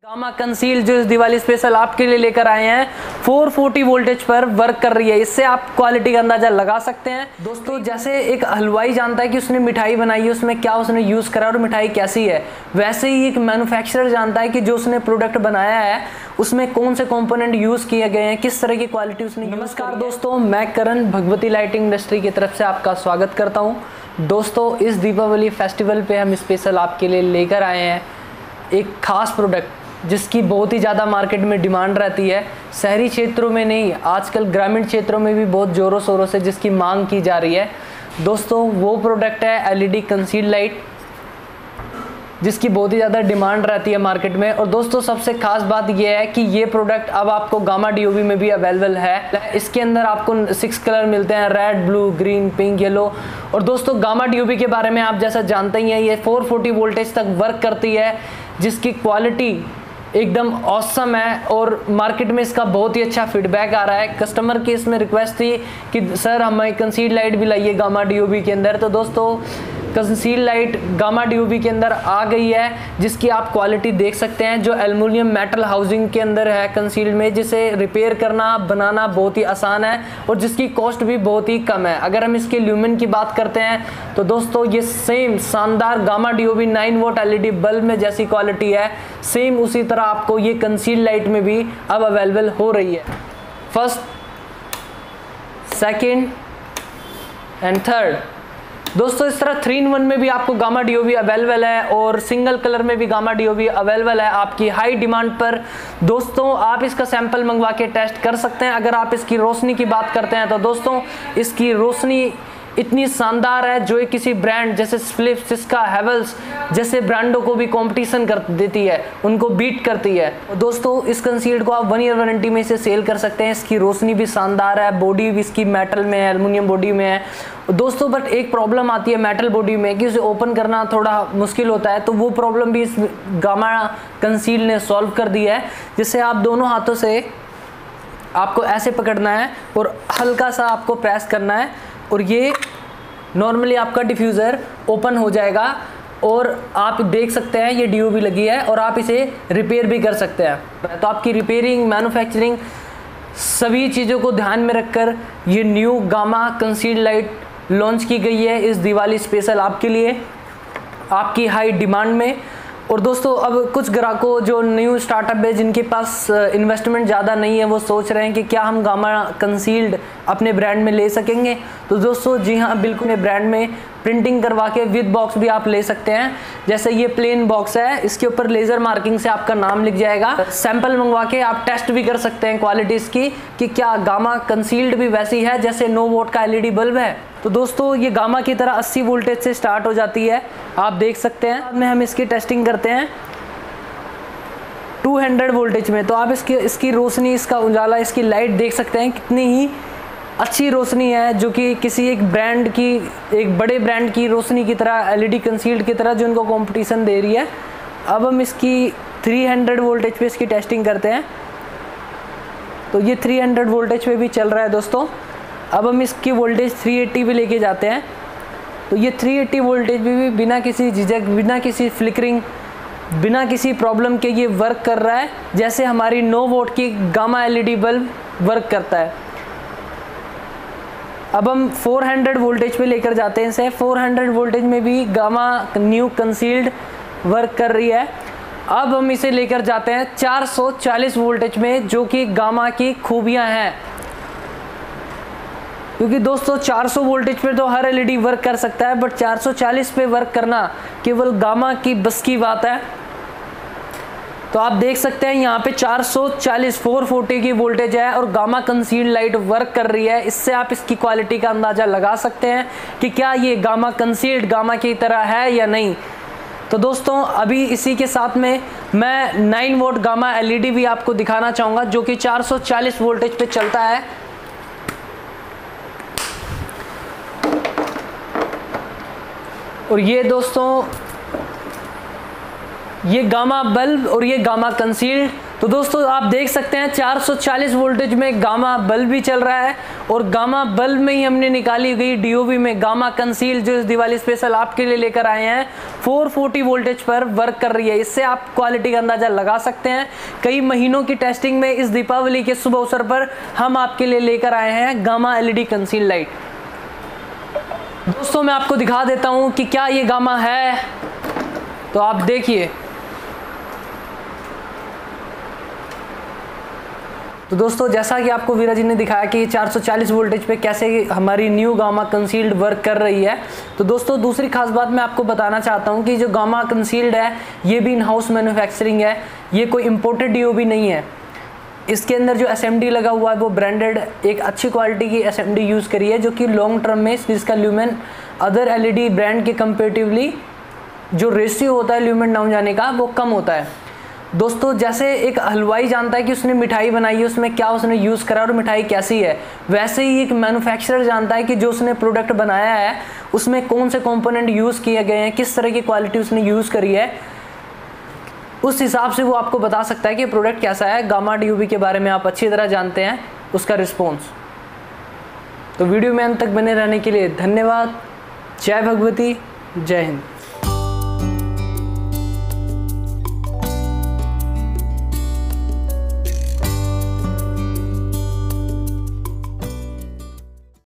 Gamma conceal जो इस Diwali special आपके लिए लेकर आए हैं 440 वोल्टेज पर वर्क कर रही है। इससे आप क्वालिटी का अंदाजा लगा सकते हैं। दोस्तों, जैसे एक हलवाई जानता है कि उसने मिठाई बनाई है, उसमें क्या उसने यूज़ करा और मिठाई कैसी है, वैसे ही एक मैन्युफैक्चरर जानता है कि जो उसने प्रोडक्ट बनाया है उसमें कौन से कंपोनेंट यूज़ किए गए हैं, किस तरह की क्वालिटी उसने। नमस्कार दोस्तों, मैं करण भगवती लाइटिंग इंडस्ट्री की तरफ से आपका स्वागत करता हूँ। दोस्तों, इस दीपावली फेस्टिवल पे हम स्पेशल आपके लिए लेकर आए हैं एक खास प्रोडक्ट जिसकी बहुत ही ज़्यादा मार्केट में डिमांड रहती है। शहरी क्षेत्रों में नहीं, आजकल ग्रामीण क्षेत्रों में भी बहुत ज़ोरों शोरों से जिसकी मांग की जा रही है। दोस्तों, वो प्रोडक्ट है एलईडी कंसील्ड लाइट, जिसकी बहुत ही ज़्यादा डिमांड रहती है मार्केट में। और दोस्तों, सबसे खास बात यह है कि ये प्रोडक्ट अब आपको गामा डीओबी में भी अवेलेबल है। इसके अंदर आपको 6 कलर मिलते हैं, red, blue, green, pink, yellow. और दोस्तों, गामा डीओबी के बारे में आप जैसा जानते ही हैं, ये 440 वोल्टेज तक वर्क करती है, जिसकी क्वालिटी एकदम ऑसम है और मार्केट में इसका बहुत ही अच्छा फीडबैक आ रहा है। कस्टमर की इसमें रिक्वेस्ट थी कि सर हमें कंसील्ड लाइट भी लाइए गामा डीओबी के अंदर। तो दोस्तों, कंसील्ड लाइट गामा डीओबी के अंदर आ गई है, जिसकी आप क्वालिटी देख सकते हैं, जो एल्युमिनियम मेटल हाउसिंग के अंदर है कंसील्ड में, जिसे रिपेयर करना बनाना बहुत ही आसान है और जिसकी कॉस्ट भी बहुत ही कम है। अगर हम इसके ल्यूमेन की बात करते हैं तो दोस्तों, ये सेम शानदार gamma DOB 9 volt LED bulb में जैसी क्वालिटी है, सेम उसी तरह आपको ये कंसील्ड लाइट में भी अब अवेलेबल हो रही है। First, second and third. दोस्तों, इस तरह 3-in-1 में भी आपको गामा डीओबी अवेलेबल है और सिंगल कलर में भी गामा डीओबी अवेलेबल है आपकी हाई डिमांड पर। दोस्तों, आप इसका सैंपल मंगवा के टेस्ट कर सकते हैं। अगर आप इसकी रोशनी की बात करते हैं तो दोस्तों, इसकी रोशनी इतनी शानदार है जो किसी ब्रांड जैसे फिलिप्स, सिस्का, हेवल्स जैसे ब्रांडों को भी कंपटीशन कर देती है, उनको बीट करती है। दोस्तों, इस कंसील्ड को आप 1 ईयर वारंटी में इसे सेल कर सकते हैं। इसकी रोशनी भी शानदार है, बॉडी भी इसकी मेटल में है, एल्युमिनियम बॉडी में है। दोस्तों, बट एक प्रॉब्लम आती है मेटल बॉडी में कि उसे ओपन करना थोड़ा मुश्किल होता है, तो वो प्रॉब्लम भी इस गामा कंसील्ड ने सॉल्व कर दी है, जिससे आप दोनों हाथों से आपको ऐसे पकड़ना है और हल्का सा आपको प्रेस करना है और ये नॉर्मली आपका डिफ्यूज़र ओपन हो जाएगा और आप देख सकते हैं ये डीओबी लगी है और आप इसे रिपेयर भी कर सकते हैं। तो आपकी रिपेयरिंग, मैन्युफैक्चरिंग सभी चीज़ों को ध्यान में रखकर ये new gamma concealed light launch की गई है इस दिवाली स्पेशल आपके लिए, आपकी हाई डिमांड में। और दोस्तों, अब कुछ ग्राहकों जो न्यू स्टार्टअप है, जिनके पास इन्वेस्टमेंट ज़्यादा नहीं है, वो सोच रहे हैं कि क्या हम गामा कंसील्ड अपने ब्रांड में ले सकेंगे। तो दोस्तों, जी हाँ, बिल्कुल अपने ब्रांड में प्रिंटिंग करवा के विद बॉक्स भी आप ले सकते हैं। जैसे ये प्लेन बॉक्स है, इसके ऊपर लेज़र मार्किंग से आपका नाम लिख जाएगा। सैंपल मंगवा के आप टेस्ट भी कर सकते हैं क्वालिटी इसकी कि क्या गामा कंसील्ड भी वैसी है जैसे 9 वोल्ट का एलईडी बल्ब है। तो दोस्तों, ये गामा की तरह 80 वोल्टेज से स्टार्ट हो जाती है, आप देख सकते हैं। बाद में हम इसकी टेस्टिंग करते हैं 200 वोल्टेज में। तो आप इसकी रोशनी, इसका उजाला, इसकी लाइट देख सकते हैं, कितनी ही अच्छी रोशनी है, जो कि किसी एक ब्रांड की, एक बड़े ब्रांड की रोशनी की तरह, एलईडी कंसील्ड की तरह जो इनको कंपटीशन दे रही है। अब हम इसकी 300 वोल्टेज पे इसकी टेस्टिंग करते हैं। तो ये 300 वोल्टेज पे भी चल रहा है दोस्तों। अब हम इसकी वोल्टेज 380 पे लेके जाते हैं। तो ये 380 वोल्टेज पे भी बिना किसी झिझक, बिना किसी फ्लिकरिंग, बिना किसी प्रॉब्लम के ये वर्क कर रहा है, जैसे हमारी 9 वोल्ट की गामा एलईडी बल्ब वर्क करता है। अब हम 400 वोल्टेज पे लेकर जाते हैं इसे। 400 वोल्टेज में भी गामा न्यू कंसील्ड वर्क कर रही है। अब हम इसे लेकर जाते हैं 440 वोल्टेज में, जो कि गामा की खूबियां हैं। क्योंकि दोस्तों, 400 वोल्टेज पे तो हर एलईडी वर्क कर सकता है, बट 440 पे वर्क करना केवल गामा की बस की बात है। तो आप देख सकते हैं यहाँ पे 440 की वोल्टेज है और गामा कंसील्ड लाइट वर्क कर रही है। इससे आप इसकी क्वालिटी का अंदाज़ा लगा सकते हैं कि क्या ये गामा कंसील्ड गामा की तरह है या नहीं। तो दोस्तों, अभी इसी के साथ में मैं 9 वोल्ट गामा एलईडी भी आपको दिखाना चाहूँगा, जो कि 440 वोल्टेज पे चलता है। और ये दोस्तों, ये गामा बल्ब और ये गामा कंसील्ड। तो दोस्तों आप देख सकते हैं 440 वोल्टेज में गामा बल्ब भी चल रहा है और गामा बल्ब में ही हमने निकाली गई डीओवी में गामा कंसील जो इस दिवाली स्पेशल आपके लिए लेकर आए हैं 440 वोल्टेज पर वर्क कर रही है। इससे आप क्वालिटी का अंदाजा लगा सकते हैं। कई महीनों की टेस्टिंग में इस दीपावली के शुभ अवसर पर हम आपके लिए लेकर आए हैं गामा एलईडी कंसील लाइट। दोस्तों मैं आपको दिखा देता हूं कि क्या ये गामा है, तो आप देखिए। तो दोस्तों जैसा कि आपको वीरा जी ने दिखाया कि 440 वोल्टेज पे कैसे हमारी न्यू गामा कंसील्ड वर्क कर रही है। तो दोस्तों दूसरी खास बात मैं आपको बताना चाहता हूं कि जो गामा कंसील्ड है ये भी इन हाउस मैन्युफैक्चरिंग है, ये कोई इम्पोर्टेड डीओवी नहीं है। इसके अंदर जो एसएमडी लगा हुआ है वो ब्रांडेड एक अच्छी क्वालिटी की एसएमडी यूज़ करी है, जो कि लॉन्ग टर्म में इसका ल्यूमेन अदर एलईडी ब्रांड के कंपेरेटिवली जो रेशियो होता है ल्यूमेन डाउन जाने का वो कम होता है। दोस्तों जैसे एक हलवाई जानता है कि उसने मिठाई बनाई है उसमें क्या उसने यूज़ करा और मिठाई कैसी है, वैसे ही एक मैन्युफैक्चरर जानता है कि जो उसने प्रोडक्ट बनाया है उसमें कौन से कंपोनेंट यूज़ किए गए हैं, किस तरह की क्वालिटी उसने यूज़ करी है, उस हिसाब से वो आपको बता सकता है कि प्रोडक्ट कैसा है। गामा डीओवी के बारे में आप अच्छी तरह जानते हैं, उसका रिस्पॉन्स। तो वीडियो में अंत तक बने रहने के लिए धन्यवाद। जय भगवती, जय हिंद।